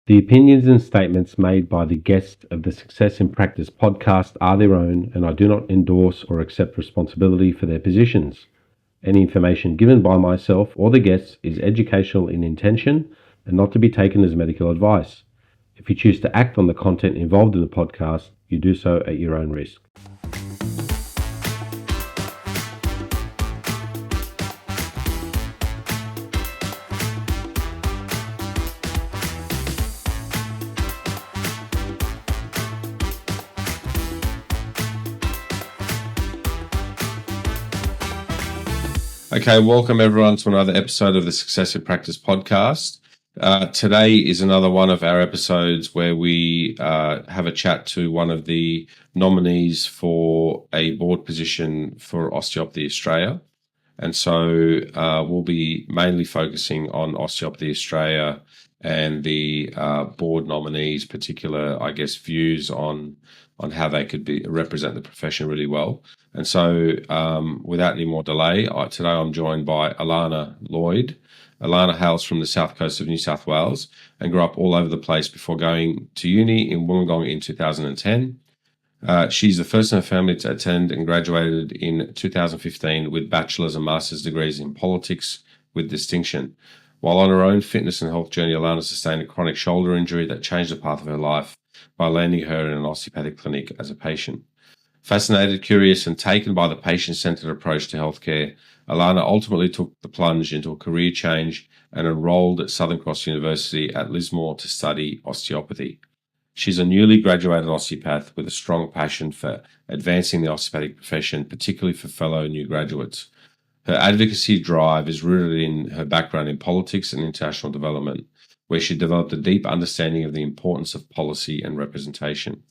The opinions and statements made by the guests of the Success in Practice podcast are their own, and I do not endorse or accept responsibility for their positions. Any information given by myself or the guests is educational in intention and not to be taken as medical advice. If you choose to act on the content involved in the podcast, you do so at your own risk. Okay, welcome everyone to another episode of the Success in Practice podcast. Today is another one of our episodes where we have a chat to one of the nominees for a board position for Osteopathy Australia. And so we'll be mainly focusing on Osteopathy Australia and the board nominees' particular, views on how they could represent the profession really well. And so without any more delay, today I'm joined by Alana Lloyd. Alana hails from the South Coast of New South Wales and grew up all over the place before going to uni in Wollongong in 2010. She's the first in her family to attend and graduated in 2015 with bachelor's and master's degrees in politics with distinction. While on her own fitness and health journey, Alana sustained a chronic shoulder injury that changed the path of her life by landing her in an osteopathic clinic as a patient. Fascinated, curious, and taken by the patient-centered approach to healthcare, Alana ultimately took the plunge into a career change and enrolled at Southern Cross University at Lismore to study osteopathy. She's a newly graduated osteopath with a strong passion for advancing the osteopathic profession, particularly for fellow new graduates. Her advocacy drive is rooted in her background in politics and international development, where she developed a deep understanding of the importance of policy and representation.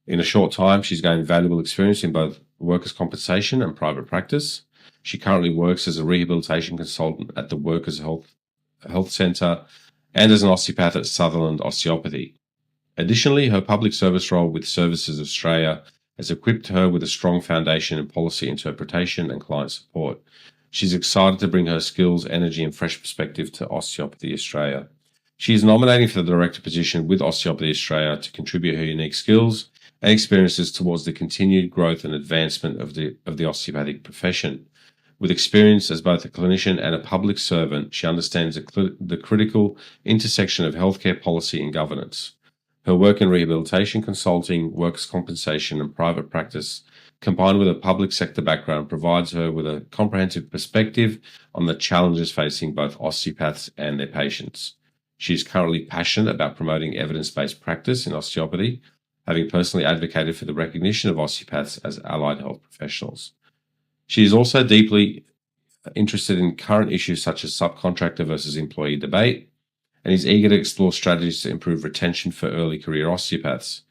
In a short time, she's gained valuable experience in both workers' compensation and private practice. She currently works as a rehabilitation consultant at the Workers' Health Centre and as an osteopath at Sutherland Osteopathy. Additionally, her public service role with Services Australia has equipped her with a strong foundation in policy interpretation and client support. She's excited to bring her skills, energy, and fresh perspective to Osteopathy Australia. She is nominating for the director position with Osteopathy Australia to contribute her unique skills and experiences towards the continued growth and advancement of the osteopathic profession. With experience as both a clinician and a public servant, she understands the critical intersection of healthcare policy and governance. Her work in rehabilitation consulting, workers' compensation, and private practice, combined with a public sector background, provides her with a comprehensive perspective on the challenges facing both osteopaths and their patients. She is currently passionate about promoting evidence-based practice in osteopathy, having personally advocated for the recognition of osteopaths as allied health professionals. She is also deeply interested in current issues such as subcontractor versus employee debate, and is eager to explore strategies to improve retention for early career osteopaths.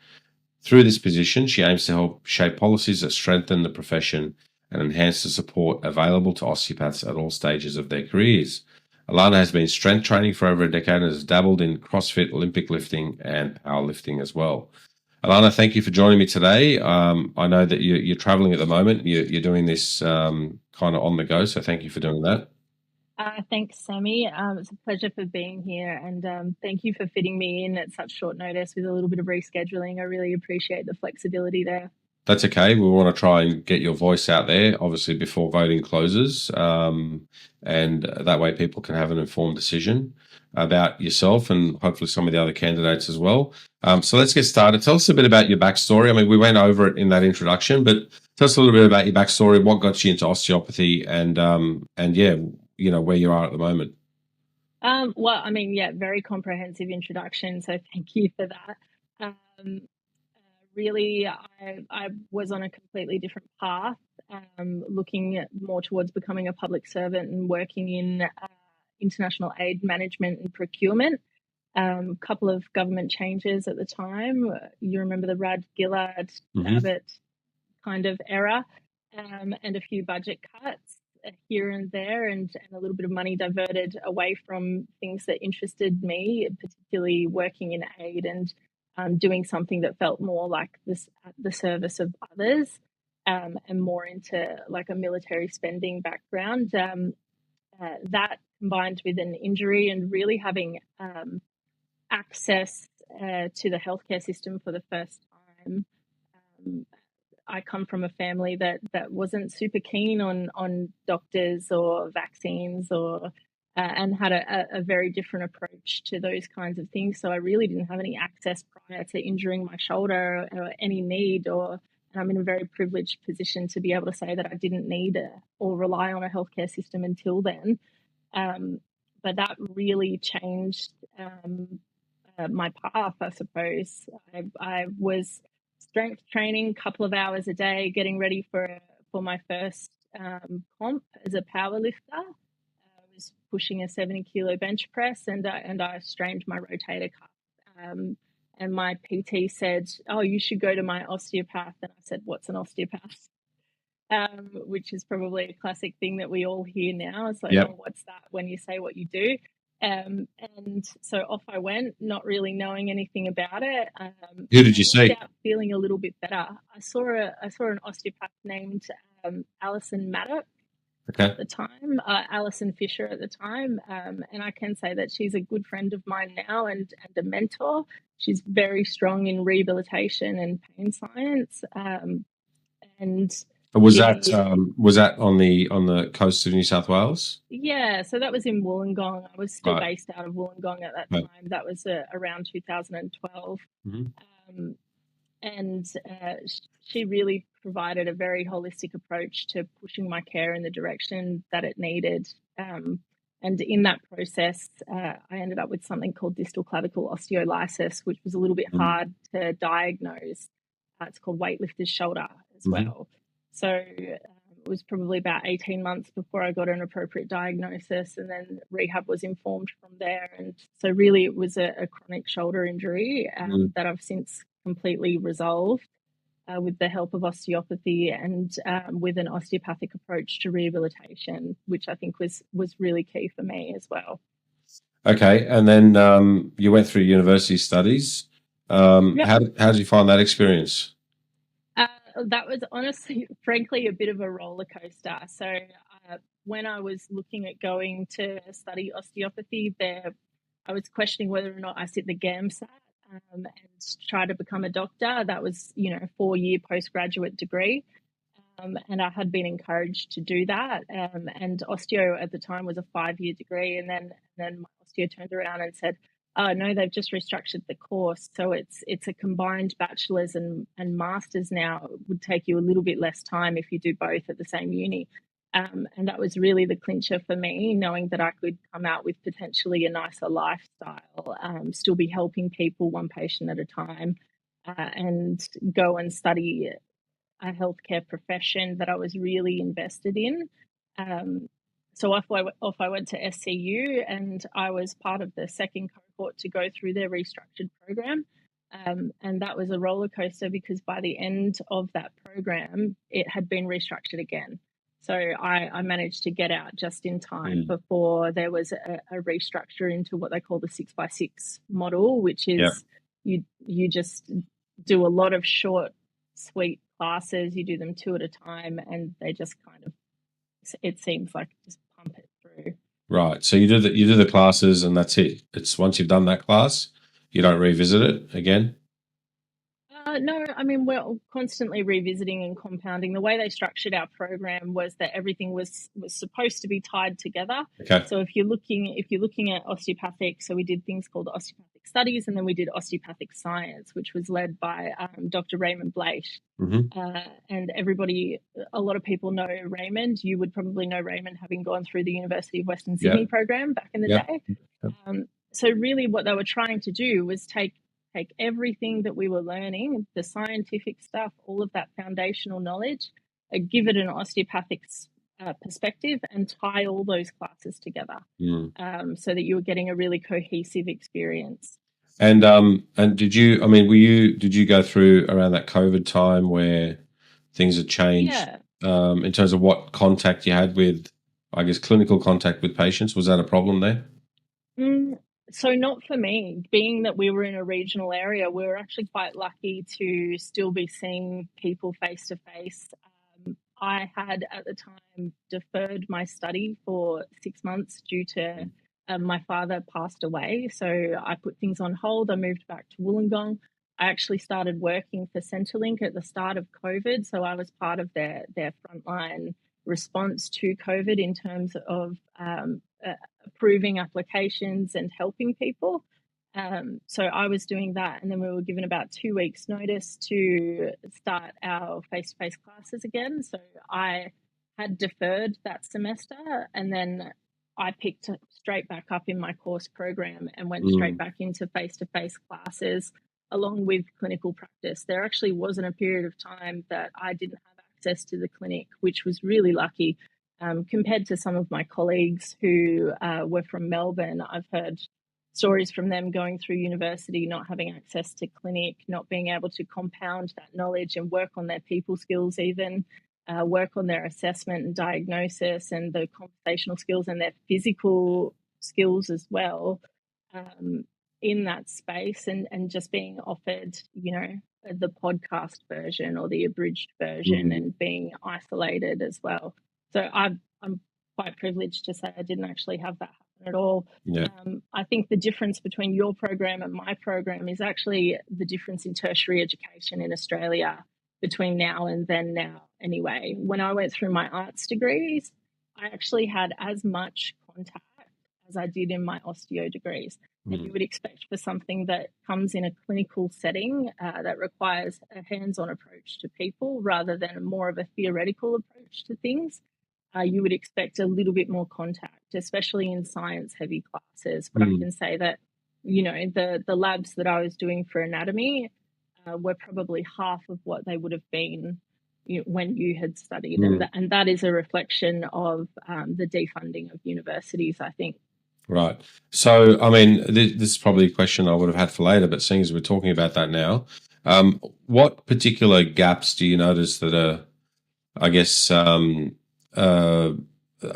Through this position, she aims to help shape policies that strengthen the profession and enhance the support available to osteopaths at all stages of their careers. Alana has been strength training for over a decade and has dabbled in CrossFit, Olympic lifting, and powerlifting as well. Alana, thank you for joining me today. I know that you're traveling at the moment. You're doing this kind of on the go, so thank you for doing that. Thanks, Sammy. It's a pleasure for being here, and thank you for fitting me in at such short notice with a little bit of rescheduling. I really appreciate the flexibility there. That's okay. We want to try and get your voice out there, obviously, before voting closes, and that way people can have an informed decision about yourself and hopefully some of the other candidates as well. So let's get started. Tell us a bit about your backstory. I mean, we went over it in that introduction, but tell us a little bit about your backstory, what got you into osteopathy, and yeah, you know, where you are at the moment. Well, I mean, yeah, very comprehensive introduction, so thank you for that. Really, I was on a completely different path, looking more towards becoming a public servant and working in international aid management and procurement. Couple of government changes at the time. You remember the Rudd Gillard Abbott kind of era, and a few budget cuts here and there, and a little bit of money diverted away from things that interested me, particularly working in aid and doing something that felt more like this at the service of others, and more into like a military spending background. That combined with an injury and really having access to the healthcare system for the first time. I come from a family that wasn't super keen on doctors or vaccines or and had a very different approach to those kinds of things. So I really didn't have any access prior to injuring my shoulder or any need, and I'm in a very privileged position to be able to say that I didn't need or rely on a healthcare system until then. But that really changed my path, I suppose. I was strength training a couple of hours a day, getting ready for my first comp as a power lifter. I was pushing a 70-kilo bench press, and I strained my rotator cuff. And my PT said, "Oh, you should go to my osteopath." And I said, "What's an osteopath?" Which is probably a classic thing that we all hear now. It's like, Yep. "Oh, what's that?" when you say what you do. And so off I went, not really knowing anything about it. Who did you I walked see? out feeling a little bit better. I saw an osteopath named Alison Maddock Okay. at the time, Alison Fisher at the time, and I can say that she's a good friend of mine now and a mentor. She's very strong in rehabilitation and pain science, and Was she, that on the coast of New South Wales? yeah, so that was in Wollongong. I was still Right. based out of Wollongong at that Right. time. That was around 2012. Mm-hmm. And she really provided a very holistic approach to pushing my care in the direction that it needed. And in that process, I ended up with something called distal clavicle osteolysis, which was a little bit hard to diagnose. It's called weightlifter's shoulder as well. So it was probably about 18 months before I got an appropriate diagnosis, and then rehab was informed from there. And so really it was a chronic shoulder injury that I've since completely resolved with the help of osteopathy and with an osteopathic approach to rehabilitation, which I think was really key for me as well. Okay, and then you went through university studies. Yep. How did you find that experience? That was honestly, frankly, a bit of a roller coaster. So when I was looking at going to study osteopathy, I was questioning whether or not I sit the GAMSAT and try to become a doctor. That was, a 4-year postgraduate degree. And I had been encouraged to do that. And osteo at the time was a 5-year degree. And then my osteo turned around and said, "Oh no, they've just restructured the course, so it's a combined bachelor's and master's now. It would take you a little bit less time if you do both at the same uni." And that was really the clincher for me, knowing that I could come out with potentially a nicer lifestyle, still be helping people one patient at a time, and go and study a healthcare profession that I was really invested in. So off I went to SCU, and I was part of the second cohort to go through their restructured program. And that was a roller coaster because by the end of that program, it had been restructured again. So I managed to get out just in time before there was a restructure into what they call the 6x6 model, which is you just do a lot of short, sweet classes. You do them 2 at a time, and they just kind of, it seems like, just pump it through. Right. So you do the classes, and that's it. It's once you've done that class, you don't revisit it again. No, I mean, we're constantly revisiting and compounding. The way they structured our program was that everything was supposed to be tied together. Okay. So if you're looking at osteopathic, so we did things called osteopathic studies, and then we did osteopathic science, which was led by Dr. Raymond Blaish. And a lot of people know Raymond. You would probably know Raymond, having gone through the University of Western Sydney program back in the day. So really what they were trying to do was take everything that we were learning, the scientific stuff, all of that foundational knowledge, give it an osteopathic perspective, and tie all those classes together so that you were getting a really cohesive experience. And did you go through around that COVID time where things had changed in terms of what contact you had with, I guess, clinical contact with patients? Was that a problem there? So not for me. Being that we were in a regional area, we were actually quite lucky to still be seeing people face to face. I had at the time deferred my study for 6 months due to my father passed away, so I put things on hold. I moved back to Wollongong. I actually started working for Centrelink at the start of COVID, so I was part of their frontline response to COVID in terms of approving applications and helping people. So I was doing that, and then we were given about 2 weeks' notice to start our face-to-face classes again. So I had deferred that semester, and then I picked straight back up in my course program and went straight back into face-to-face classes along with clinical practice. There actually wasn't a period of time that I didn't have access to the clinic, which was really lucky. Compared to some of my colleagues who were from Melbourne, I've heard stories from them going through university, not having access to clinic, not being able to compound that knowledge and work on their people skills, even work on their assessment and diagnosis and the conversational skills and their physical skills as well in that space, and just being offered, the podcast version or the abridged version and being isolated as well. So I'm quite privileged to say I didn't actually have that happen at all. Yeah. I think the difference between your program and my program is actually the difference in tertiary education in Australia between now and then now anyway. When I went through my arts degrees, I actually had as much contact as I did in my osteo degrees. And you would expect for something that comes in a clinical setting that requires a hands-on approach to people rather than more of a theoretical approach to things, you would expect a little bit more contact, especially in science-heavy classes. But I can say that, the labs that I was doing for anatomy were probably half of what they would have been when you had studied. And that is a reflection of the defunding of universities, I think. Right. So, I mean, this is probably a question I would have had for later, but seeing as we're talking about that now, what particular gaps do you notice that are, I guess, are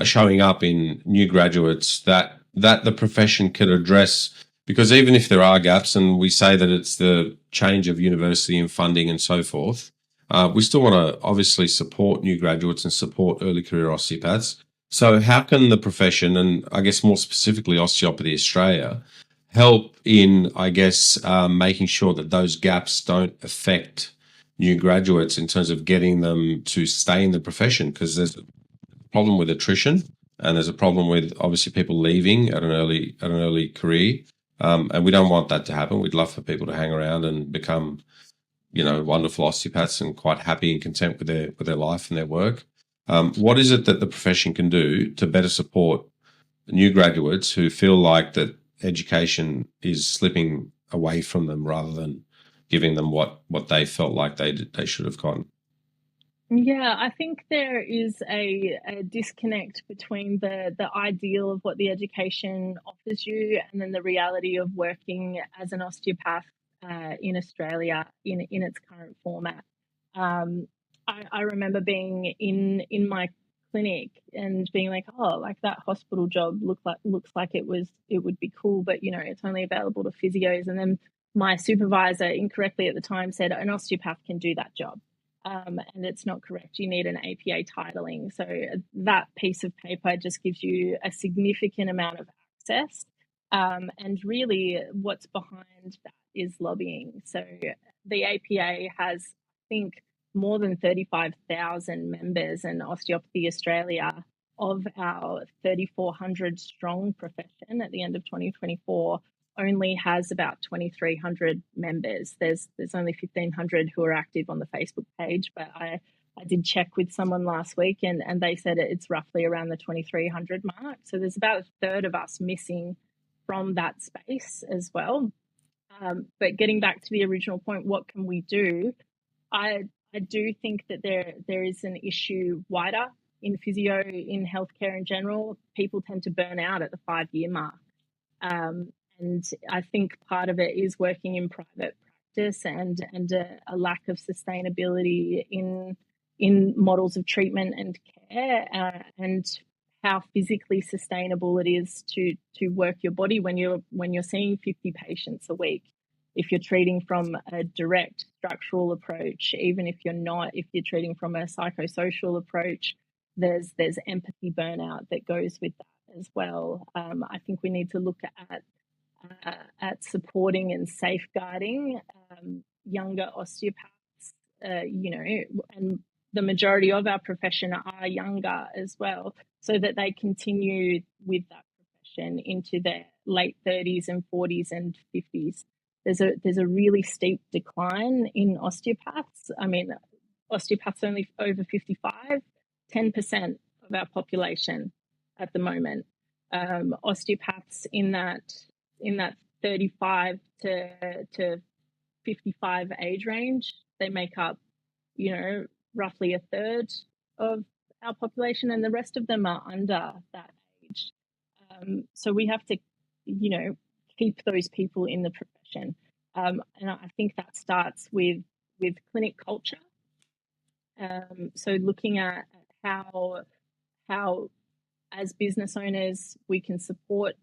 showing up in new graduates that the profession can address? Because even if there are gaps, and we say that it's the change of university and funding and so forth, we still want to obviously support new graduates and support early career osteopaths. So how can the profession, and I guess more specifically Osteopathy Australia, help in, I guess, making sure that those gaps don't affect new graduates in terms of getting them to stay in the profession? Because there's a problem with attrition, and there's a problem with obviously people leaving at an early career, and we don't want that to happen. We'd love for people to hang around and become, wonderful osteopaths and quite happy and content with their life and their work. What is it that the profession can do to better support new graduates who feel like that education is slipping away from them rather than giving them what they felt like they should have gotten? Yeah, I think there is a disconnect between the ideal of what the education offers you and then the reality of working as an osteopath in Australia in its current format. I remember being in my clinic and being like, oh, like that hospital job looks like it would be cool, but it's only available to physios. And then my supervisor incorrectly at the time said an osteopath can do that job. And it's not correct. You need an APA titling. So that piece of paper just gives you a significant amount of access. And really what's behind that is lobbying. So the APA has, I think, more than 35,000 members, and Osteopathy Australia, of our 3,400 strong profession at the end of 2024, only has about 2,300 members. There's only 1,500 who are active on the Facebook page, but I did check with someone last week and they said it's roughly around the 2,300 mark. So there's about a third of us missing from that space as well. But getting back to the original point, what can we do? I do think that there is an issue wider in physio, in healthcare in general. People tend to burn out at the 5-year mark. And I think part of it is working in private practice and a lack of sustainability in models of treatment and care, and how physically sustainable it is to work your body when you're seeing 50 patients a week. If you're treating from a direct structural approach, even if you're not, if you're treating from a psychosocial approach, there's empathy burnout that goes with that as well. I think we need to look at supporting and safeguarding younger osteopaths, and the majority of our profession are younger as well, so that they continue with that profession into their late 30s and 40s and 50s. There's a really steep decline in osteopaths. I mean, osteopaths only over 55, 10% of our population at the moment. Osteopaths in that 35 to 55 age range, they make up, roughly a third of our population, and the rest of them are under that age. So we have to, keep those people in the profession. And I think that starts with clinic culture. So looking at how as business owners we can support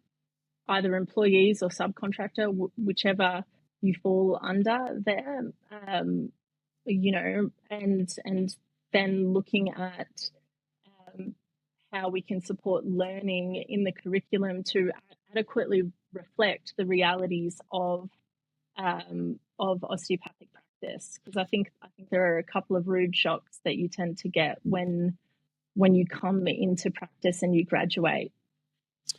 either employees or subcontractor, whichever you fall under there, and then looking at how we can support learning in the curriculum to adequately reflect the realities of osteopathic practice. Because I think there are a couple of rude shocks that you tend to get when you come into practice and you graduate.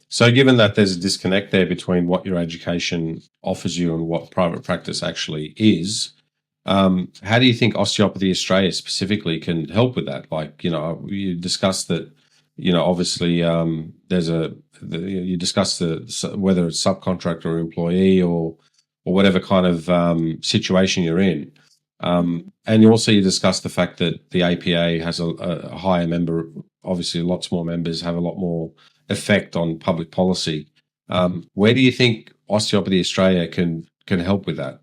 So given that there's a disconnect there between what your education offers you and what private practice actually is, how do you think Osteopathy Australia specifically can help with that? Like, you discussed that, obviously you discussed whether it's subcontractor or employee or whatever kind of situation you're in. And also you discussed the fact that the APA has a higher member, obviously lots more members have a lot more effect on public policy. Where do you think Osteopathy Australia can help with that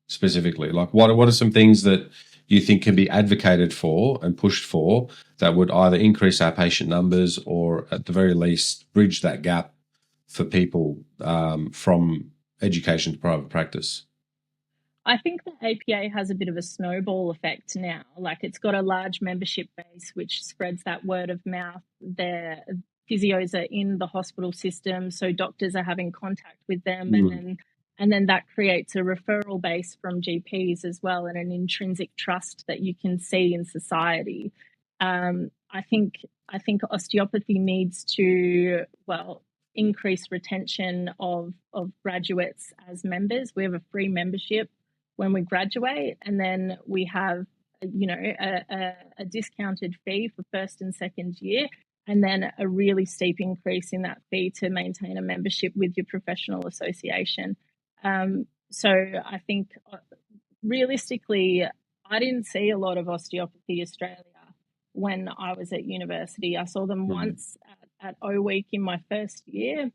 specifically? Like what are some things that you think can be advocated for and pushed for that would either increase our patient numbers or at the very least bridge that gap for people from education to private practice? I think the APA has a bit of a snowball effect now. Like, it's got a large membership base, which spreads that word of mouth. Their physios are in the hospital system, so doctors are having contact with them, and then that creates a referral base from GPs as well, and an intrinsic trust that you can see in society. I think osteopathy needs to, increase retention of graduates as members. We have a free membership when we graduate, and then we have a discounted fee for first and second year, and then a really steep increase in that fee to maintain a membership with your professional association. So I think realistically, I didn't see a lot of Osteopathy Australia when I was at university. I saw them once at O Week in my first year,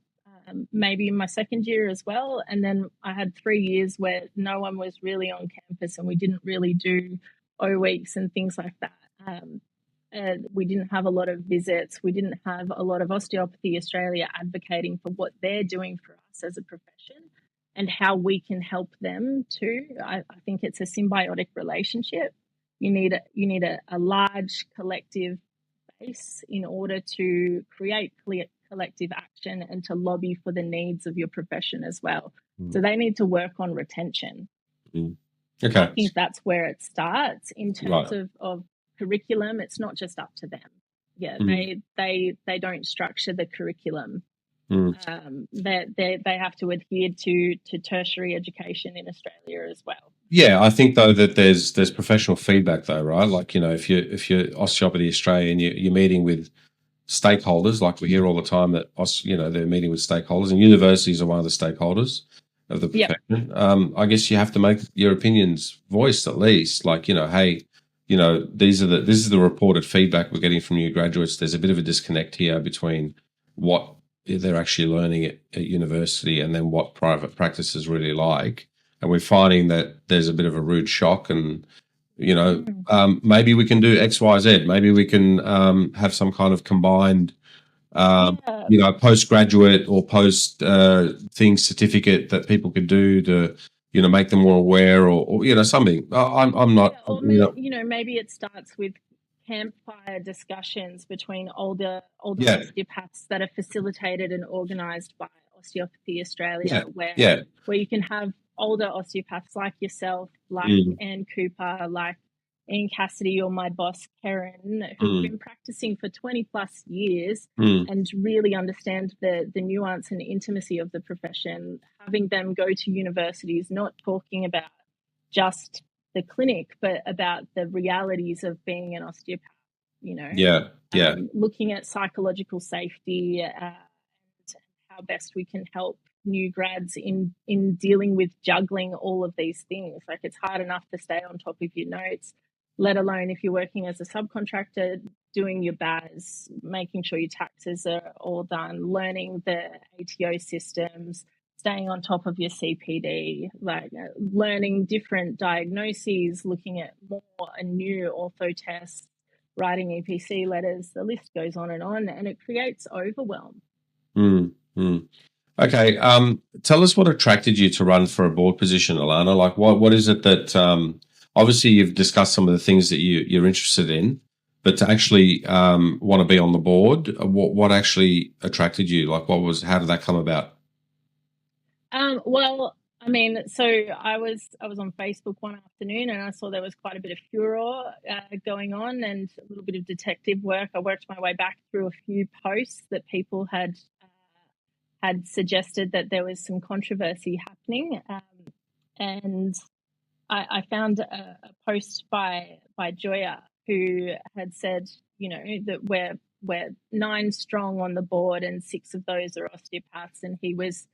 maybe in my second year as well. And then I had 3 years where no one was really on campus and we didn't really do O Weeks and things like that. We didn't have a lot of visits. We didn't have a lot of Osteopathy Australia advocating for what they're doing for us as a profession and how we can help them too. I think it's a symbiotic relationship. You need a large collective base in order to create collective action and to lobby for the needs of your profession as well. So they need to work on retention. Okay. I think that's where it starts in terms of curriculum. It's not just up to them. Yeah, they don't structure the curriculum. They have to adhere to tertiary education in Australia as well. Yeah, I think though that there's professional feedback though, right? Like, if you're Osteopathy Australia and you're meeting with stakeholders, like we hear all the time that they're meeting with stakeholders, and universities are one of the stakeholders of the profession. I guess you have to make your opinions voiced at least. Like, hey, this is the reported feedback we're getting from new graduates. There's a bit of a disconnect here between what they're actually learning at university and then what private practice is really like. And we're finding that there's a bit of a rude shock, and maybe we can do X, Y, Z. Maybe we can have some kind of combined, postgraduate or post thing certificate that people could do to, make them more aware, or something. I'm not. Or maybe it starts with campfire discussions between older Yeah. osteopaths that are facilitated and organised by Osteopathy Australia, Yeah. Yeah. where you can have older osteopaths like yourself, like Anne Cooper, like Ian Cassidy, or my boss Karen, who've been practicing for 20 plus years and really understand the nuance and intimacy of the profession, having them go to universities, not talking about just the clinic, but about the realities of being an osteopath, Yeah. Yeah. looking at psychological safety and how best we can help new grads in dealing with juggling all of these things. Like, it's hard enough to stay on top of your notes, let alone if you're working as a subcontractor, doing your BAS, making sure your taxes are all done, learning the ATO systems, staying on top of your CPD, like learning different diagnoses, looking at more and new ortho tests, writing EPC letters. The list goes on, and it creates overwhelm. Okay. Tell us what attracted you to run for a board position, Alana. Like, what is it that obviously you've discussed some of the things that you're interested in, but to actually want to be on the board, what actually attracted you? Like, how did that come about? Well, I mean, so I was on Facebook one afternoon, and I saw there was quite a bit of furor going on and a little bit of detective work. I worked my way back through a few posts that people had suggested that there was some controversy happening, and I found a post by Joya, who had said, that we're 9 strong on the board, and 6 of those are osteopaths, and he was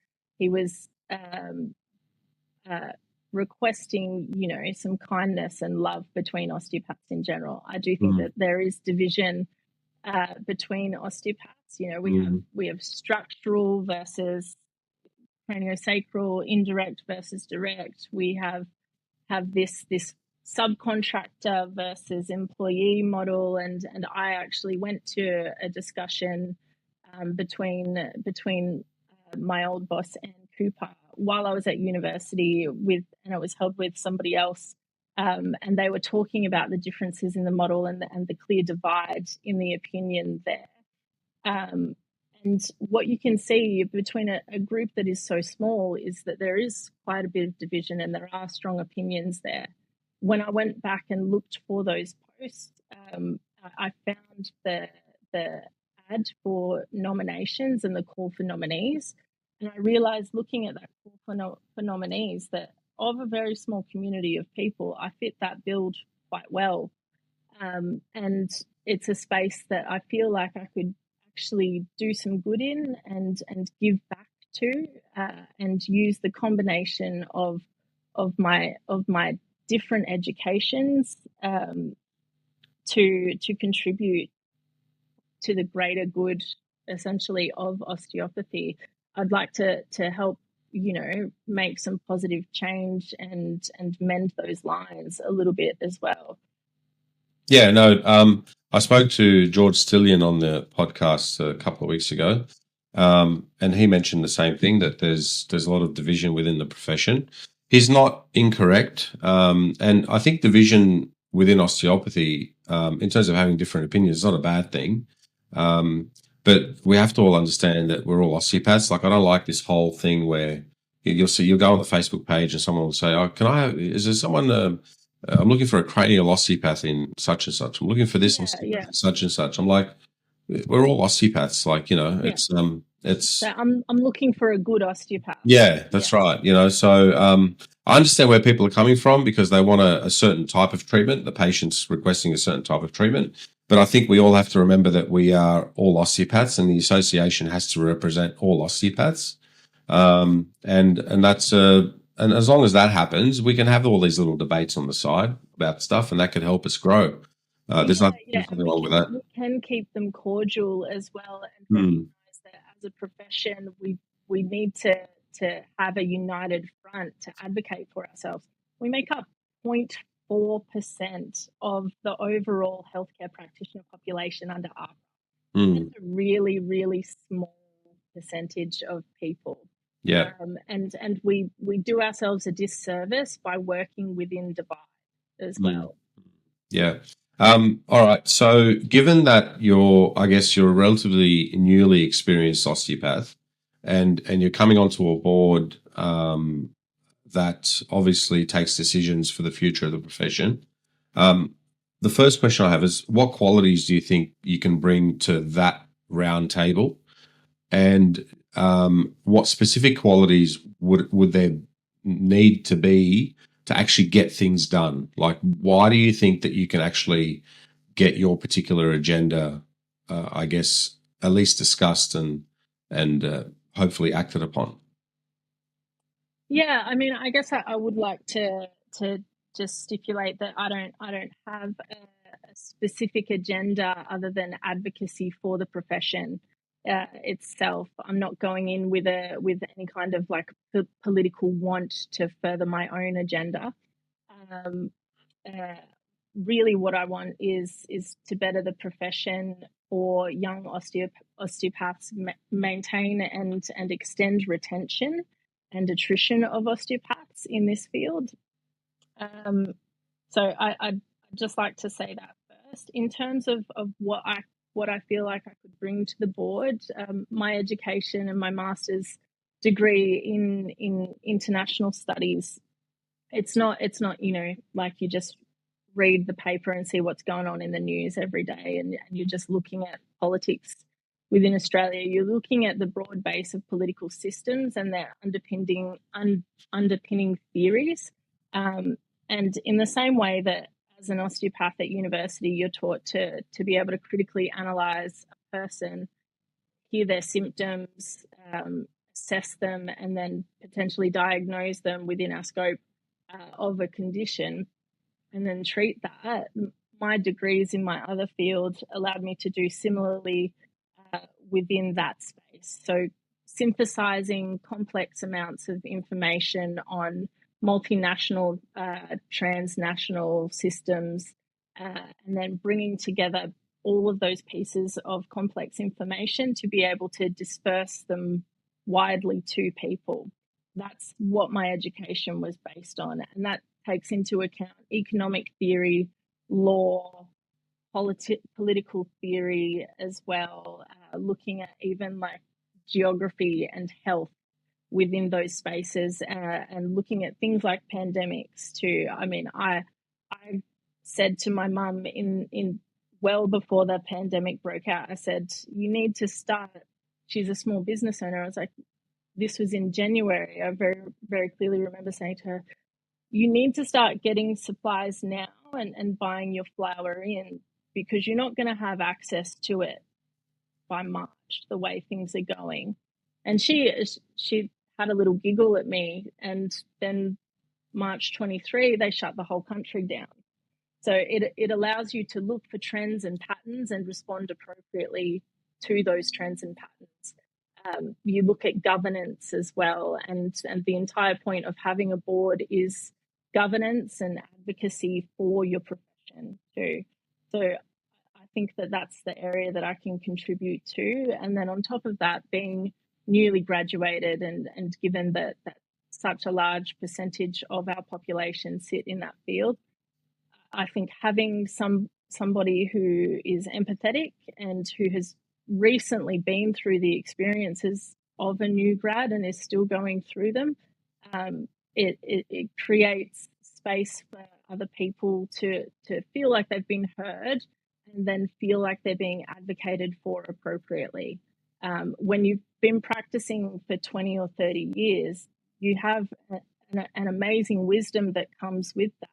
requesting, some kindness and love between osteopaths in general. I do think that there is division between osteopaths. We have structural versus craniosacral, indirect versus direct. We have this subcontractor versus employee model, and I actually went to a discussion between my old boss and Cooper while I was at university and it was held with somebody else, and they were talking about the differences in the model and the clear divide in the opinion there. And what you can see between a group that is so small is that there is quite a bit of division and there are strong opinions there. When I went back and looked for those posts, I found the ad for nominations and the call for nominees. And I realized, looking at that call for nominees, that of a very small community of people, I fit that build quite well. And it's a space that I feel like I could actually do some good in and give back to, and use the combination of my different educations to contribute to the greater good, essentially, of osteopathy. I'd like to help, make some positive change and mend those lines a little bit as well. Yeah, no, I spoke to George Stillion on the podcast a couple of weeks ago, and he mentioned the same thing, that there's a lot of division within the profession. He's not incorrect, and I think division within osteopathy, in terms of having different opinions, is not a bad thing. But we have to all understand that we're all osteopaths. Like, I don't like this whole thing where you'll go on the Facebook page and someone will say, "Oh, is there someone?" I'm looking for a cranial osteopath in such and such. I'm looking for this osteopath in such and such. I'm like, we're all osteopaths. Like, it's. So I'm looking for a good osteopath. Yeah, that's right. So I understand where people are coming from, because they want a certain type of treatment. The patient's requesting a certain type of treatment. But I think we all have to remember that we are all osteopaths, and the association has to represent all osteopaths. And that's and as long as that happens, we can have all these little debates on the side about stuff, and that could help us grow. There's nothing wrong with that. We can keep them cordial as well, and recognize that as a profession, we need to have a united front to advocate for ourselves. We make up 0.4% of the overall healthcare practitioner population under AHPRA. It's a really, really small percentage of people. Yeah. And we do ourselves a disservice by working within divide as well. Yeah. All right. So, given that I guess you're a relatively newly experienced osteopath, and you're coming onto a board that obviously takes decisions for the future of the profession, um, the first question I have is, what qualities do you think you can bring to that round table, and what specific qualities would there need to be to actually get things done? Like, why do you think that you can actually get your particular agenda, I guess, at least discussed and hopefully acted upon? Yeah, I mean, I guess I would like to just stipulate that I don't have a specific agenda other than advocacy for the profession itself. I'm not going in with any kind of like political want to further my own agenda. Um, uh, Really, what I want is to better the profession for young osteopaths, maintain and extend retention and attrition of osteopaths in this field. Um, so I'd just like to say that first. In terms of what I feel like I could bring to the board, my education and my master's degree in international studies, it's not like you just read the paper and see what's going on in the news every day, and you're just looking at politics within Australia. You're looking at the broad base of political systems and their underpinning theories. Um, and in the same way that as an osteopath at university, you're taught to be able to critically analyze a person, hear their symptoms, assess them, and then potentially diagnose them within our scope of a condition, and then treat that. My degrees in my other field allowed me to do similarly uh, within that space. So, synthesizing complex amounts of information on multinational, transnational systems, and then bringing together all of those pieces of complex information to be able to disperse them widely to people. That's what my education was based on. And that takes into account economic theory, law, political theory as well, looking at even like geography and health within those spaces, and looking at things like pandemics too. I mean, I said to my mum in well before the pandemic broke out, I said, you need to start. She's a small business owner. I was like, this was in January. I very clearly remember saying to her, you need to start getting supplies now and buying your flour in, because you're not going to have access to it by March the way things are going. And she had a little giggle at me, and then March 23 they shut the whole country down. So it allows you to look for trends and patterns and respond appropriately to those trends and patterns. You look at governance as well, and the entire point of having a board is governance and advocacy for your profession too. So I think that that's the area that I can contribute to. And then on top of that, being newly graduated and given that such a large percentage of our population sit in that field, I think having somebody who is empathetic and who has recently been through the experiences of a new grad and is still going through them, it creates space for other people to feel like they've been heard, and then feel like they're being advocated for appropriately. When you've been practicing for 20 or 30 years, you have an amazing wisdom that comes with that,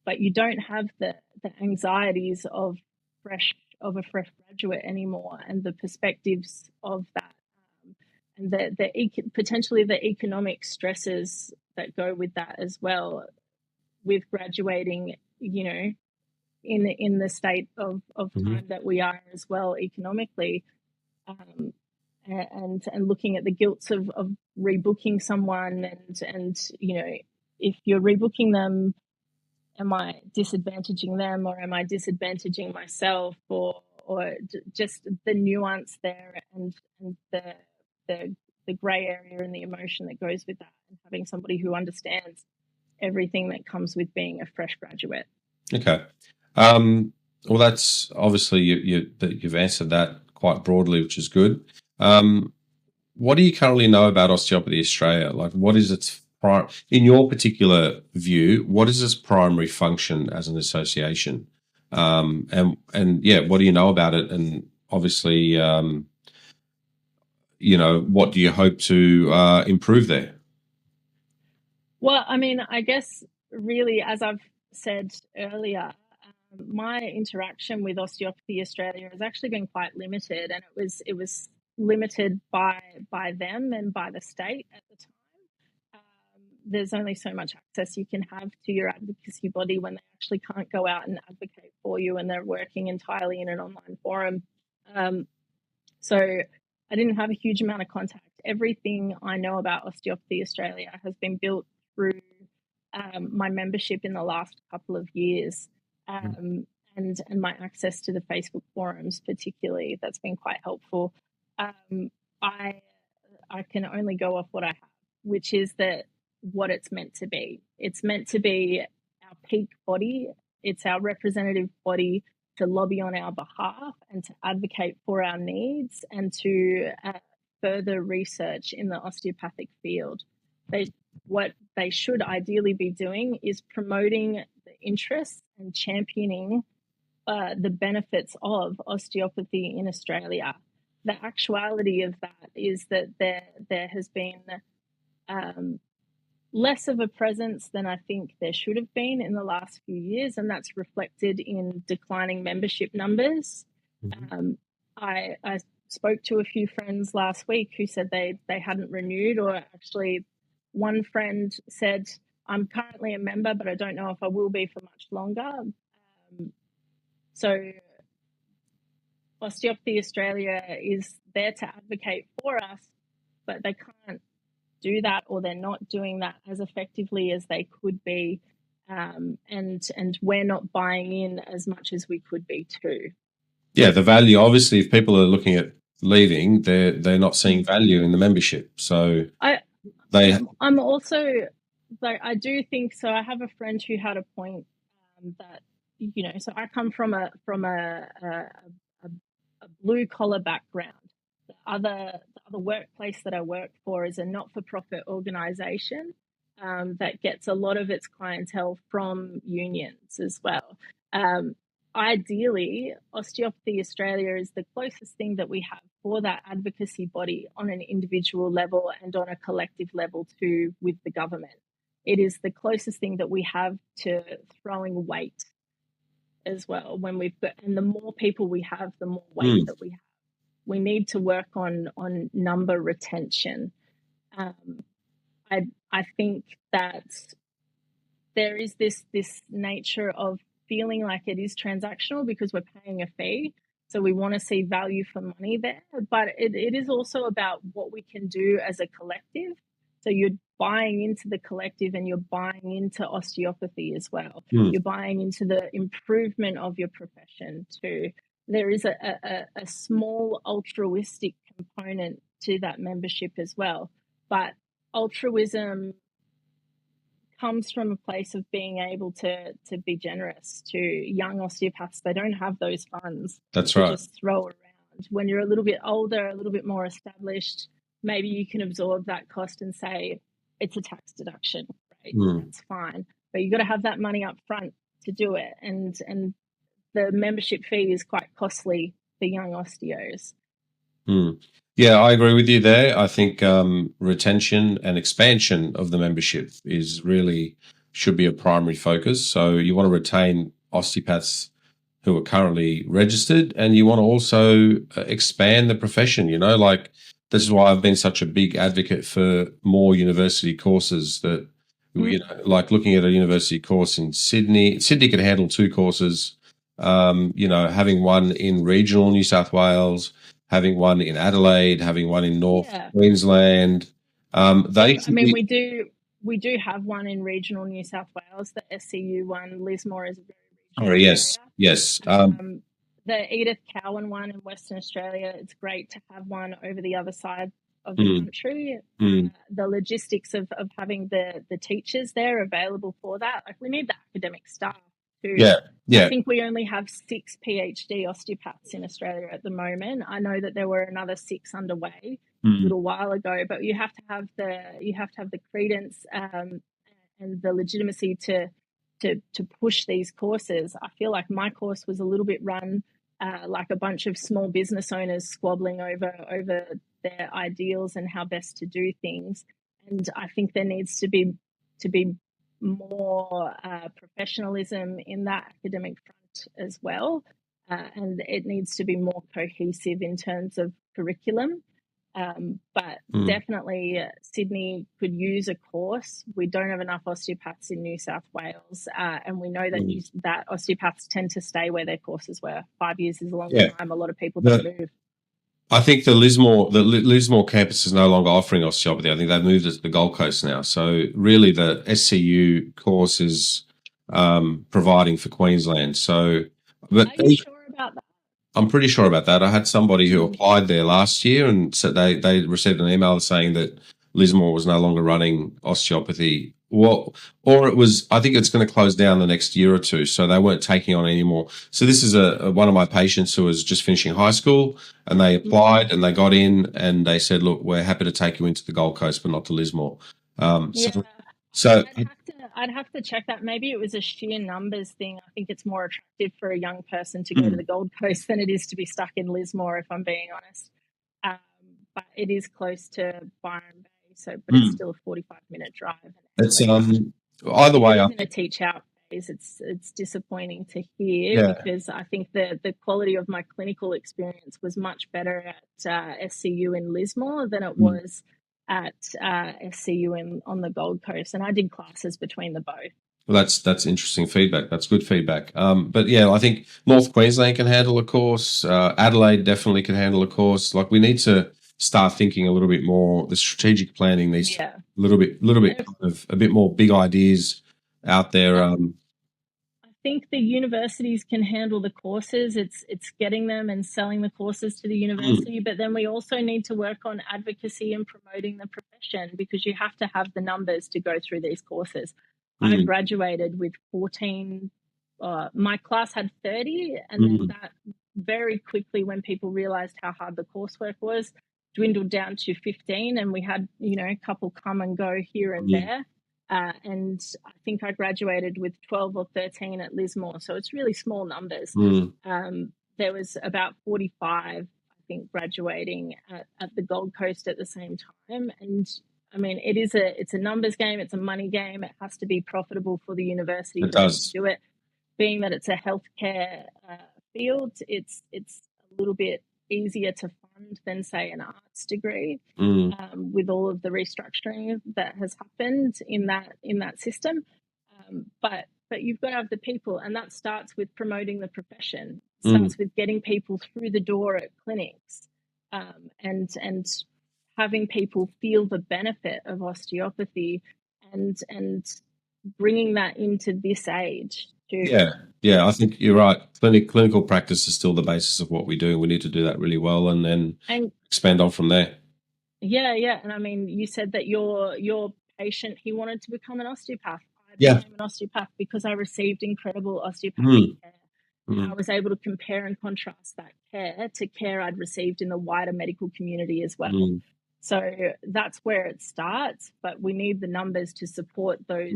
but you don't have the anxieties of a fresh graduate anymore, and the perspectives of that, and potentially the economic stresses that go with that as well, with graduating, in the state of Mhm. time that we are as well economically, um, and looking at the guilts of rebooking someone, and if you're rebooking them, am I disadvantaging them, or am I disadvantaging myself, or just the nuance there, and the the grey area and the emotion that goes with that, and having somebody who understands everything that comes with being a fresh graduate. Okay. Um, Well, that's obviously you've answered that quite broadly, which is good. Um, what do you currently know about Osteopathy Australia? Like, what is its in your particular view? What is its primary function as an association? And yeah, what do you know about it? And obviously, what do you hope to improve there? Well, I mean, I guess really, as I've said earlier, my interaction with Osteopathy Australia has actually been quite limited, and it was limited by them and by the state at the time. There's only so much access you can have to your advocacy body when they actually can't go out and advocate for you, and they're working entirely in an online forum. So I didn't have a huge amount of contact. Everything I know about Osteopathy Australia has been built through my membership in the last couple of years, and my access to the Facebook forums, particularly, that's been quite helpful. I I can only go off what I have, which is that what it's meant to be. It's meant to be our peak body. It's our representative body to lobby on our behalf and to advocate for our needs and to further research in the osteopathic field. What they should ideally be doing is promoting the interests and championing the benefits of osteopathy in Australia. The actuality of that is that there has been less of a presence than I think there should have been in the last few years, and that's reflected in declining membership numbers. I spoke to a few friends last week who said they hadn't renewed, or actually one friend said, I'm currently a member, but I don't know if I will be for much longer. So Osteopathy Australia is there to advocate for us, but they can't do that, or they're not doing that as effectively as they could be. And we're not buying in as much as we could be too. Yeah, the value, obviously, if people are looking at leaving, they're not seeing value in the membership. So I'm also, like, I do think so. I have a friend who had a point that, so I come from a blue collar background. The other workplace that I work for is a not for profit organization that gets a lot of its clientele from unions as well. Ideally, Osteopathy Australia is the closest thing that we have for that advocacy body on an individual level and on a collective level too with the government. It is the closest thing that we have to throwing weight as well. When we've got, and the more people we have, the more weight that we have. We need to work on number retention. I think that there is this nature of feeling like it is transactional because we're paying a fee. So we want to see value for money there. But it is also about what we can do as a collective. So you're buying into the collective and you're buying into osteopathy as well. You're buying into the improvement of your profession too. There is a small altruistic component to that membership as well. But altruism comes from a place of being able to be generous to young osteopaths. They don't have those funds that's to right. just throw around. When you're a little bit older, a little bit more established, maybe you can absorb that cost and say it's a tax deduction, right? That's fine. But you've got to have that money up front to do it. And the membership fee is quite costly for young osteos. Yeah, I agree with you there. I think retention and expansion of the membership is really should be a primary focus. So you want to retain osteopaths who are currently registered, and you want to also expand the profession. Like this is why I've been such a big advocate for more university courses. That like looking at a university course in Sydney. Sydney could handle 2 courses. Having one in regional New South Wales, having one in Adelaide, having one in North Queensland. We do have one in regional New South Wales, the SCU one. Lismore is a very regional yes. area. The Edith Cowan one in Western Australia, it's great to have one over the other side of the country. The logistics of having the teachers there available for that, like we need the academic staff. too. Yeah. I Yeah. think we only have 6 PhD osteopaths in Australia at the moment. I know that there were another 6 underway a little while ago, but you have to have the credence and the legitimacy to push these courses. I feel like my course was a little bit run like a bunch of small business owners squabbling over their ideals and how best to do things. And I think there needs to be more professionalism in that academic front as well, and it needs to be more cohesive in terms of curriculum. But definitely Sydney could use a course. We don't have enough osteopaths in New South Wales, and we know that that osteopaths tend to stay where their courses were. 5 years is a long time. A lot of people don't move. I think the Lismore campus is no longer offering osteopathy. I think they've moved it to the Gold Coast now. So really, the SCU course is providing for Queensland. So, but are you sure about that? I'm pretty sure about that. I had somebody who applied there last year and said they received an email saying that Lismore was no longer running osteopathy. Well, or it was, I think it's going to close down the next year or two. So they weren't taking on anymore. So this is one of my patients who was just finishing high school, and they applied and they got in and they said, look, we're happy to take you into the Gold Coast, but not to Lismore. So I'd have to check that. Maybe it was a sheer numbers thing. I think it's more attractive for a young person to go to the Gold Coast than it is to be stuck in Lismore, if I'm being honest. But it is close to Byron Bay, but it's still a 45-minute drive. It's either way. In a teach out phase, it's disappointing to hear because I think the quality of my clinical experience was much better at SCU in Lismore than it was at SCU on the Gold Coast, and I did classes between the both. Well, that's interesting feedback. That's good feedback. But yeah, I think North Queensland can handle a course. Adelaide definitely can handle a course. Like, we need to start thinking a little bit more. The strategic planning needs a little bit of a bit more big ideas out there. I think the universities can handle the courses. It's getting them and selling the courses to the university, but then we also need to work on advocacy and promoting the profession, because you have to have the numbers to go through these courses. I graduated with 14. My class had 30, and then that very quickly, when people realized how hard the coursework was, dwindled down to 15, and we had a couple come and go here and there. And I think I graduated with 12 or 13 at Lismore, so it's really small numbers. There was about 45, I think, graduating at the Gold Coast at the same time. And I mean, it's a numbers game, it's a money game. It has to be profitable for the university to do it. Being that it's a healthcare field, it's a little bit easier to fund than, say, an arts degree, with all of the restructuring that has happened in that system. But you've got to have the people, and that starts with promoting the profession. It starts with getting people through the door at clinics, and having people feel the benefit of osteopathy, and bringing that into this age too. Yeah, I think you're right. Clinical practice is still the basis of what we do. We need to do that really well, and then expand on from there. Yeah. And I mean, you said that your patient, he wanted to become an osteopath. I became an osteopath because I received incredible osteopathic care. And I was able to compare and contrast that care to care I'd received in the wider medical community as well. So that's where it starts, but we need the numbers to support those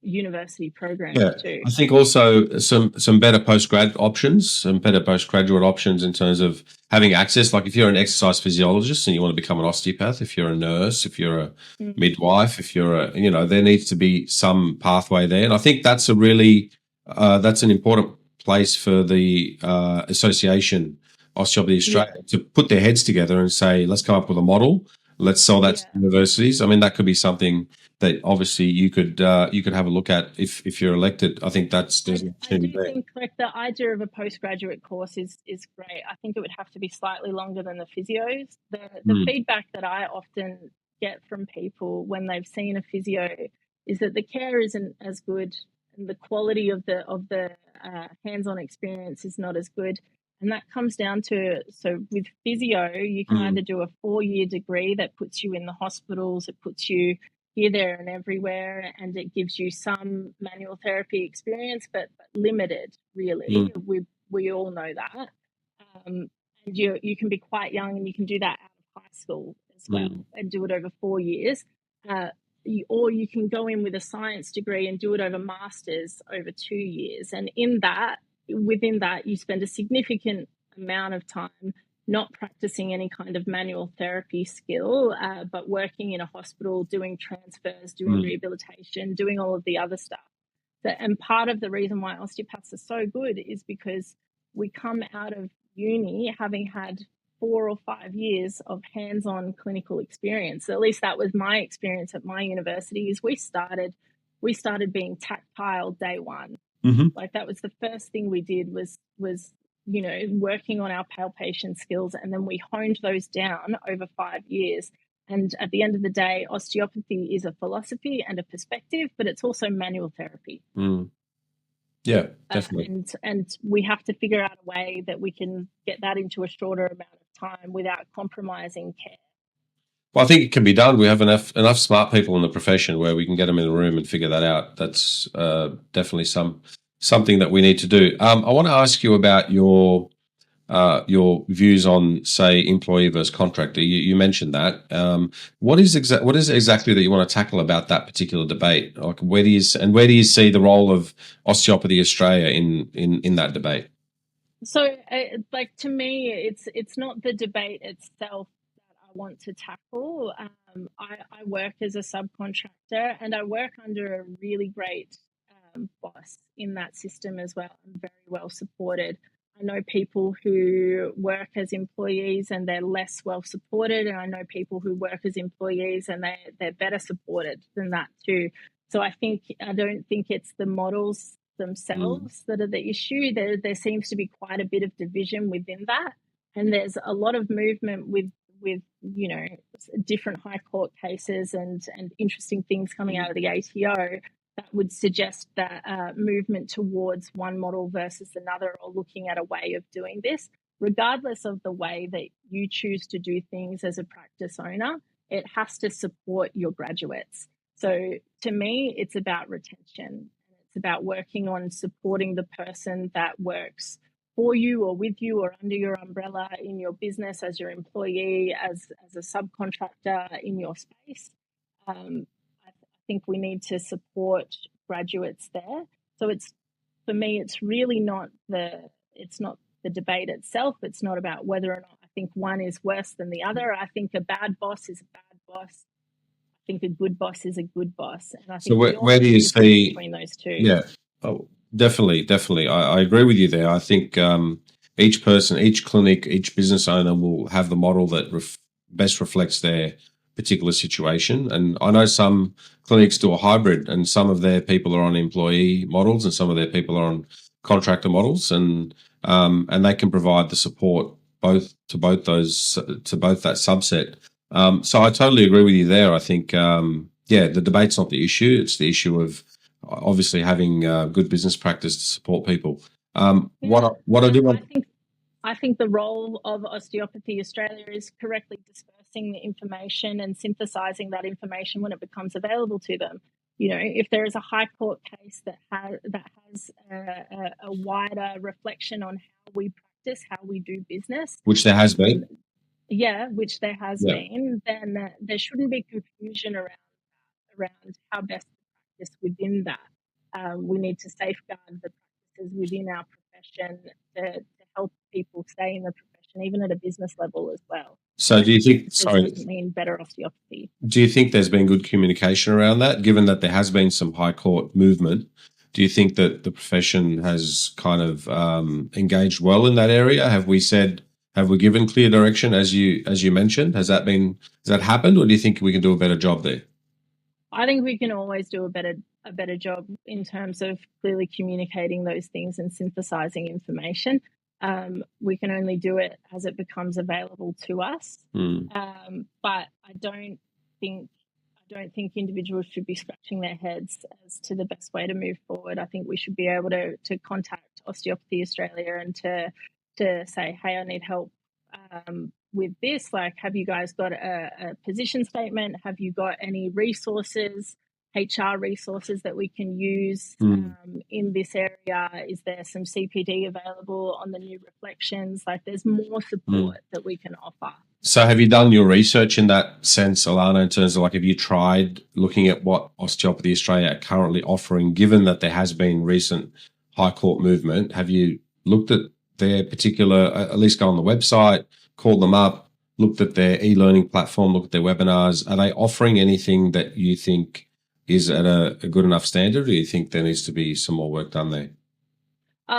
university programs too. I think also some better postgraduate options in terms of having access. Like, if you're an exercise physiologist and you want to become an osteopath, if you're a nurse, if you're a midwife, if you're there needs to be some pathway there. And I think that's that's an important place for the Association Osteopathy Australia to put their heads together and say, let's come up with a model. Let's sell that to universities. I mean, that could be something that obviously you could have a look at if you're elected. I think there's an opportunity there. I think, like, the idea of a postgraduate course is great. I think it would have to be slightly longer than the physios. The feedback that I often get from people when they've seen a physio is that the care isn't as good, and the quality of the hands-on experience is not as good. And that comes down to, so with physio, you can either do a 4-year degree that puts you in the hospitals, it puts you here, there, and everywhere, and it gives you some manual therapy experience, but limited, really. We all know that. And you can be quite young, and you can do that out of high school as well, and do it over 4 years. Or you can go in with a science degree and do it over masters over 2 years. And within that, you spend a significant amount of time not practicing any kind of manual therapy skill, but working in a hospital, doing transfers, doing rehabilitation, doing all of the other stuff. And part of the reason why osteopaths are so good is because we come out of uni having had 4 or 5 years of hands-on clinical experience. At least that was my experience at my university. Is we started being tactile day one. Like, that was the first thing we did was working on our palpation skills, and then we honed those down over 5 years. And at the end of the day, osteopathy is a philosophy and a perspective, but it's also manual therapy. Yeah, definitely. And we have to figure out a way that we can get that into a shorter amount of time without compromising care. Well, I think it can be done. We have enough smart people in the profession where we can get them in the room and figure that out. That's definitely something that we need to do. I want to ask you about your views on, say, employee versus contractor. You mentioned that. What is exactly that you want to tackle about that particular debate? Like, where do you see the role of Osteopathy Australia in that debate? So, to me, it's not the debate itself that I want to tackle. I work as a subcontractor, and I work under a really great boss in that system as well. I'm very well supported. I know people who work as employees and they're less well supported, and I know people who work as employees and they're better supported than that too. So I don't think it's the models themselves that are the issue. There seems to be quite a bit of division within that, and there's a lot of movement with different high court cases and interesting things coming out of the ATO that would suggest that movement towards one model versus another, or looking at a way of doing this. Regardless of the way that you choose to do things as a practice owner, it has to support your graduates. So to me, it's about retention. It's about working on supporting the person that works for you or with you or under your umbrella in your business, as your employee, as a subcontractor in your space. I think we need to support graduates there. So for me, it's really not the debate itself. It's not about whether or not I think one is worse than the other. I think a bad boss is a bad boss. I think a good boss is a good boss. And I think so where do you see between those two? Yeah, definitely. I agree with you there. I think each person, each clinic, each business owner will have the model that best reflects their particular situation. And I know some clinics do a hybrid, and some of their people are on employee models, and some of their people are on contractor models, and they can provide the support to both that subset. So I totally agree with you there. I think the debate's not the issue; it's the issue of obviously having good business practice to support people. I think the role of Osteopathy Australia is correctly dispersing the information and synthesizing that information when it becomes available to them. If there is a high court case that has a wider reflection on how we practice, how we do business, which there has been, which there has been, then there shouldn't be confusion around how best to practice within that. We need to safeguard the practices within our profession to help people stay in the profession, even at a business level as well. So do you think, doesn't mean better osteopathy. Do you think there's been good communication around that, given that there has been some high court movement? Do you think that the profession has kind of engaged well in that area? Have we given clear direction, as you mentioned? Has that happened, or do you think we can do a better job there? I think we can always do a better job in terms of clearly communicating those things and synthesizing information. We can only do it as it becomes available to us. But I don't think individuals should be scratching their heads as to the best way to move forward. I think we should be able to contact Osteopathy Australia and to say, hey, I need help with this? Like, have you guys got a position statement? Have you got any resources, HR resources that we can use in this area? Is there some CPD available on the new reflections? Like, there's more support that we can offer. So have you done your research in that sense, Alana, in terms of like, have you tried looking at what Osteopathy Australia are currently offering, given that there has been recent High Court movement? Have you looked at their particular, at least go on the website, called them up, looked at their e-learning platform, looked at their webinars? Are they offering anything that you think is at a good enough standard, or do you think there needs to be some more work done there?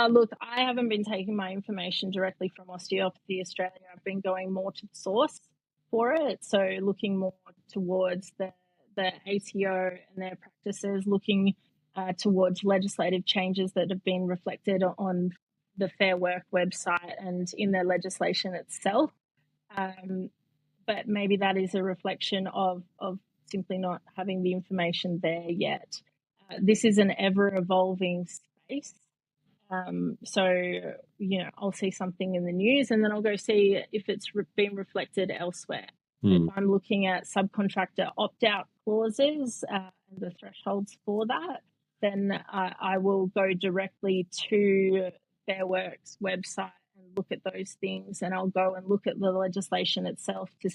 Look, I haven't been taking my information directly from Osteopathy Australia. I've been going more to the source for it. So looking more towards the ATO and their practices, looking towards legislative changes that have been reflected on the Fair Work website and in their legislation itself. But maybe that is a reflection of simply not having the information there yet. This is an ever-evolving space. So, I'll see something in the news and then I'll go see if it's been reflected elsewhere. If I'm looking at subcontractor opt-out clauses and the thresholds for that, then I will go directly to Fair Work's website and look at those things, and I'll go and look at the legislation itself to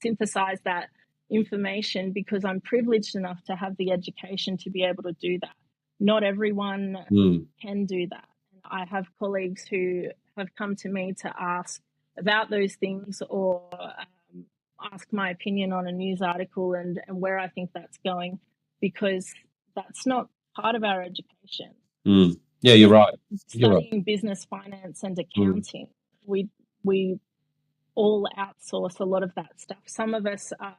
synthesize that information, because I'm privileged enough to have the education to be able to do that. Not everyone can do that. I have colleagues who have come to me to ask about those things, or ask my opinion on a news article and where I think that's going, because that's not part of our education. Yeah, you're right. Studying business, finance and accounting, we all outsource a lot of that stuff. Some of us are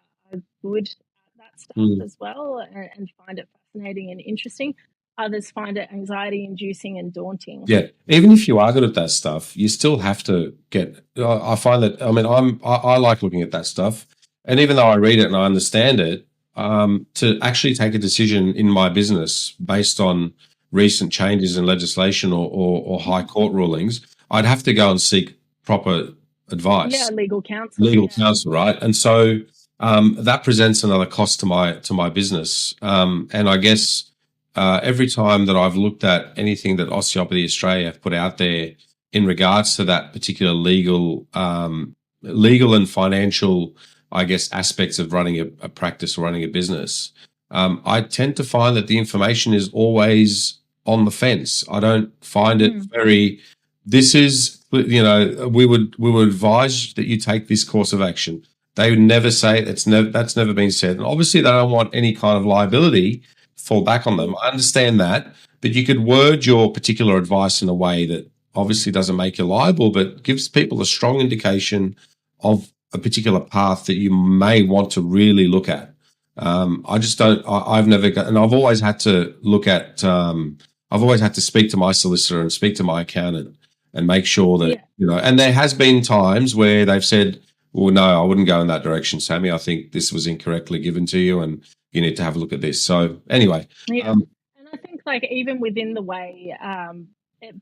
good at that stuff as well and find it fascinating and interesting. Others find it anxiety-inducing and daunting. Yeah, even if you are good at that stuff, you still have to get. I find that. I mean, I like looking at that stuff, and even though I read it and I understand it, to actually take a decision in my business based on recent changes in legislation or high court rulings, I'd have to go and seek proper advice. Yeah, legal counsel. Legal counsel, right? And so that presents another cost to my business, and I guess. Every time that I've looked at anything that Osteopathy Australia have put out there in regards to that particular legal and financial, I guess, aspects of running a practice or running a business, I tend to find that the information is always on the fence. I don't find it very. This is, we would advise that you take this course of action. They would never say that's never been said, and obviously they don't want any kind of liability fall back on them. I understand that, but you could word your particular advice in a way that obviously doesn't make you liable, but gives people a strong indication of a particular path that you may want to really look at. I just don't. I've never got, and I've always had to look at. I've always had to speak to my solicitor and speak to my accountant and make sure that And there has been times where they've said, "Well, no, I wouldn't go in that direction, Sammy. I think this was incorrectly given to you, and you need to have a look at this." So anyway. And I think even within the way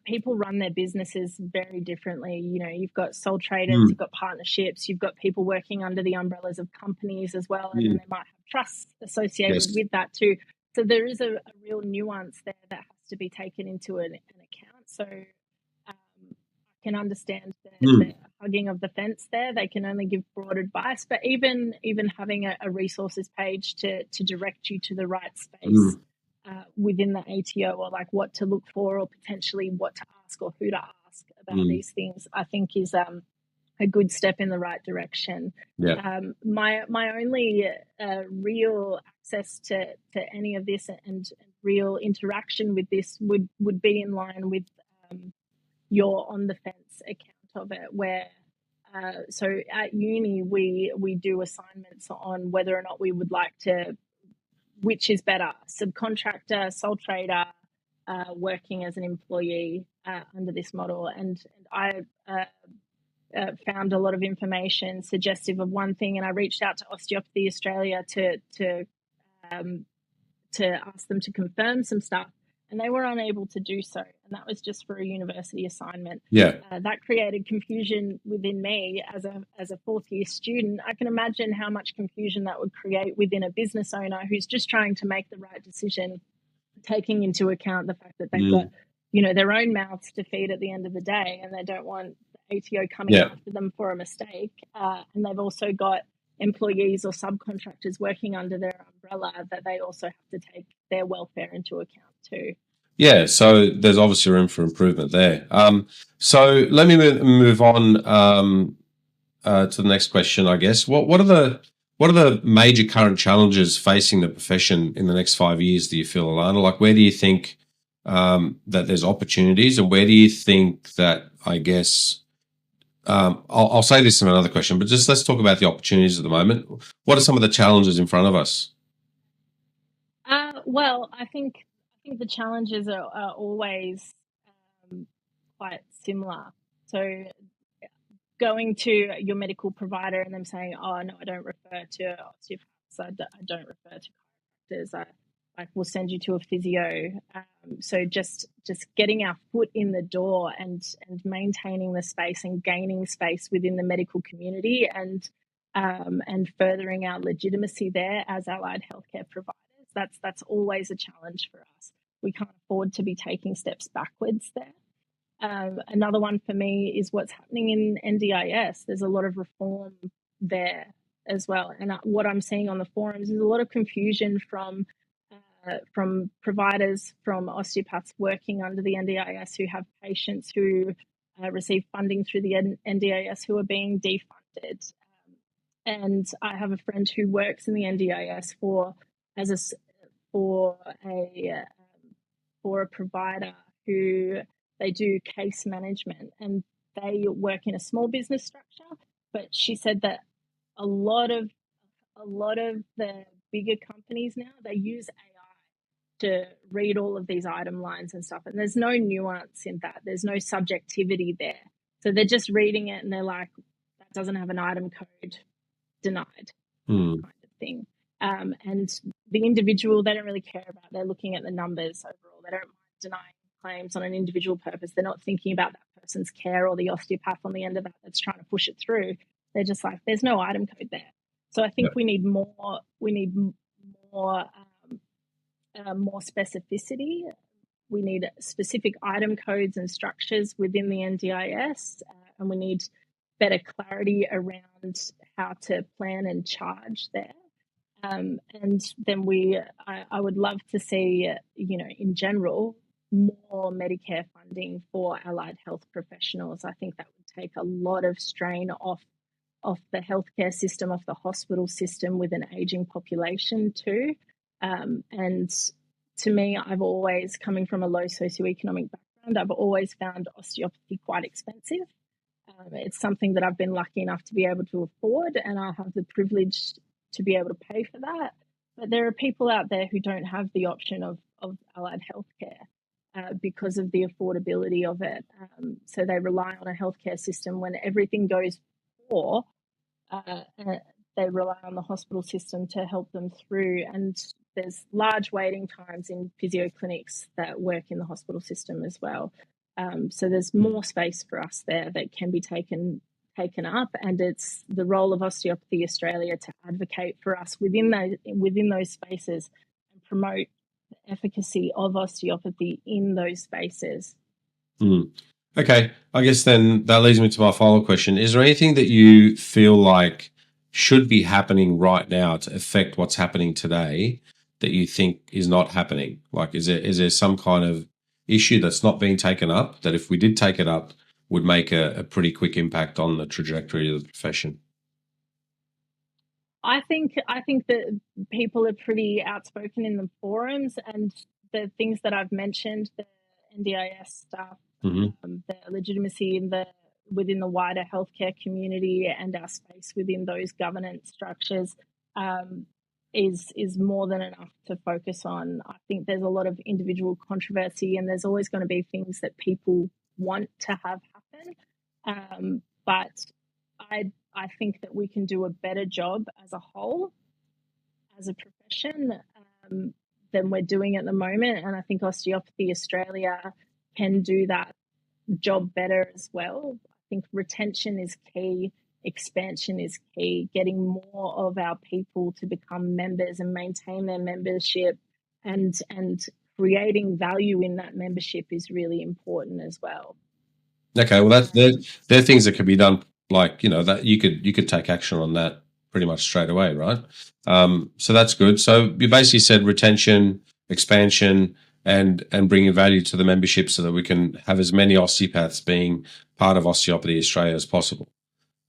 people run their businesses very differently. You've got sole traders, you've got partnerships, you've got people working under the umbrellas of companies as well, and then they might have trusts associated with that too. So there is a real nuance there that has to be taken into an account. So I can understand the hugging of the fence there. They can only give broad advice, but even having a resources page to direct you to the right space within the ATO, or what to look for, or potentially what to ask or who to ask about these things, I think is a good step in the right direction. My only real access to any of this and real interaction with this would be in line with your on the fence account of it, where so at uni we do assignments on whether or not we would like to, which is better, subcontractor, sole trader, working as an employee under this model. And I found a lot of information suggestive of one thing, and I reached out to Osteopathy Australia to ask them to confirm some stuff. and they were unable to do so. And that was just for a university assignment. Yeah. That created confusion within me as a fourth year student. I can imagine how much confusion that would create within a business owner who's just trying to make the right decision, taking into account the fact that they've got, their own mouths to feed at the end of the day, and they don't want the ATO coming after them for a mistake. And they've also got employees or subcontractors working under their umbrella that they also have to take their welfare into account too. Yeah, so there's obviously room for improvement there. So let me move on to the next question, I guess. What are the major current challenges facing the profession in the next 5 years, do you feel, Alana? Like, where do you think that there's opportunities, and where do you think that, I guess, I'll say this in another question, but just let's talk about the opportunities at the moment. What are some of the challenges in front of us? Well, I think the challenges are always quite similar. So going to your medical provider and them saying, "Oh no, I don't refer to osteopaths. I don't refer to chiropractors. We'll send you to a physio." So just getting our foot in the door and maintaining the space and gaining space within the medical community and furthering our legitimacy there as allied healthcare providers. That's always a challenge for us. We can't afford to be taking steps backwards there. Another one for me is what's happening in NDIS. There's a lot of reform there as well. And what I'm seeing on the forums is a lot of confusion from providers, from osteopaths working under the NDIS who have patients who receive funding through the NDIS who are being defunded. And I have a friend who works in the NDIS for a provider who they do case management, and they work in a small business structure. But she said that a lot of the bigger companies now, they use AI to read all of these item lines and stuff, and there's no nuance in that. There's no subjectivity there. So they're just reading it and they're like, that doesn't have an item code, denied, kind of thing. And the individual, they don't really care about. They're looking at the numbers overall. They don't mind denying claims on an individual purpose. They're not thinking about that person's care or the osteopath on the end of that that's trying to push it through. They're just like, there's no item code there. So I think we need more. We need more specificity. We need specific item codes and structures within the NDIS, and we need better clarity around how to plan and charge there. And then I would love to see, in general, more Medicare funding for allied health professionals. I think that would take a lot of strain off the healthcare system, off the hospital system with an aging population too. And to me, I've always, coming from a low socioeconomic background, I've always found osteopathy quite expensive. It's something that I've been lucky enough to be able to afford, and I have the privilege to be able to pay for that. But there are people out there who don't have the option of allied healthcare because of the affordability of it. So they rely on a healthcare system when everything goes poor. They rely on the hospital system to help them through. And there's large waiting times in physio clinics that work in the hospital system as well. So there's more space for us there that can be taken up, and it's the role of Osteopathy Australia to advocate for us within those spaces and promote the efficacy of osteopathy in those spaces. Okay, I guess then that leads me to my final question. Is there anything that you feel like should be happening right now to affect what's happening today that you think is not happening? Like, is there some kind of issue that's not being taken up that if we did take it up would make a pretty quick impact on the trajectory of the profession? I think that people are pretty outspoken in the forums, and the things that I've mentioned, the NDIS stuff, the legitimacy within the wider healthcare community and our space within those governance structures is more than enough to focus on. I think there's a lot of individual controversy, and there's always going to be things that people want to have happen. But I think that we can do a better job as a whole, as a profession, than we're doing at the moment. And I think Osteopathy Australia can do that job better as well. I think retention is key, expansion is key, getting more of our people to become members and maintain their membership, and creating value in that membership is really important as well. Okay, well they're things that could be done, like, that you could take action on that pretty much straight away, right? So that's good. So you basically said retention, expansion, and bringing value to the membership so that we can have as many osteopaths being part of Osteopathy Australia as possible.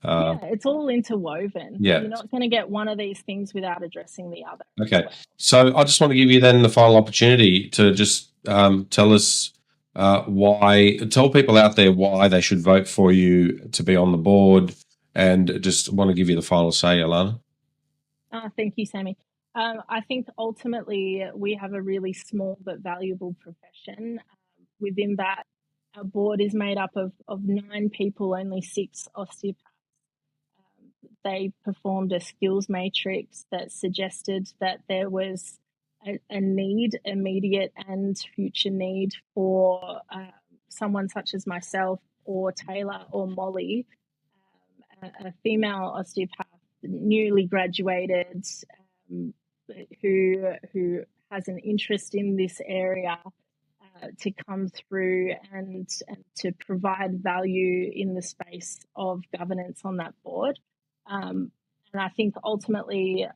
Yeah, it's all interwoven. Yeah. You're not going to get one of these things without addressing the other. Okay. So I just want to give you then the final opportunity to just tell us tell people out there why they should vote for you to be on the board, and just want to give you the final say, Alana. Thank you, Sammy. I think ultimately we have a really small but valuable profession. Within that, our board is made up of 9 people, only 6 osteopaths. They performed a skills matrix that suggested that there was a need, immediate and future need, for someone such as myself or Taylor or Molly, a female osteopath, newly graduated, who has an interest in this area, to come through and to provide value in the space of governance on that board. And I think ultimately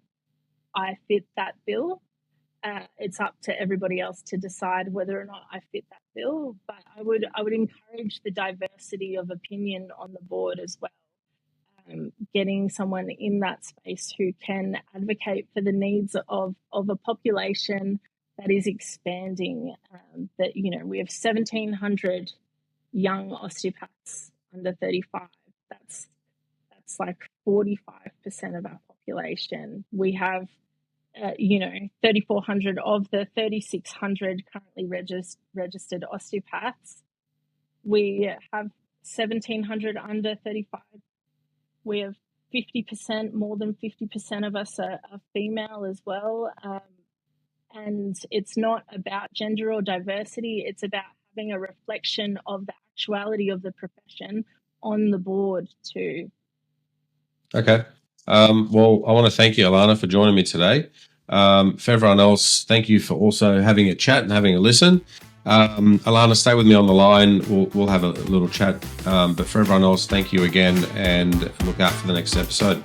I fit that bill. It's up to everybody else to decide whether or not I fit that bill, but I would encourage the diversity of opinion on the board as well. Getting someone in that space who can advocate for the needs of a population that is expanding. That we have 1,700 young osteopaths under 35. That's like 45% of our population. We have 3,400 of the 3,600 currently registered osteopaths. We have 1,700 under 35. We have 50%, more than 50% of us are female as well. And it's not about gender or diversity. It's about having a reflection of the actuality of the profession on the board too. Okay. Well, I want to thank you, Alana, for joining me today. For everyone else, thank you for also having a chat and having a listen. Alana, stay with me on the line. We'll have a little chat. But for everyone else, thank you again, and look out for the next episode.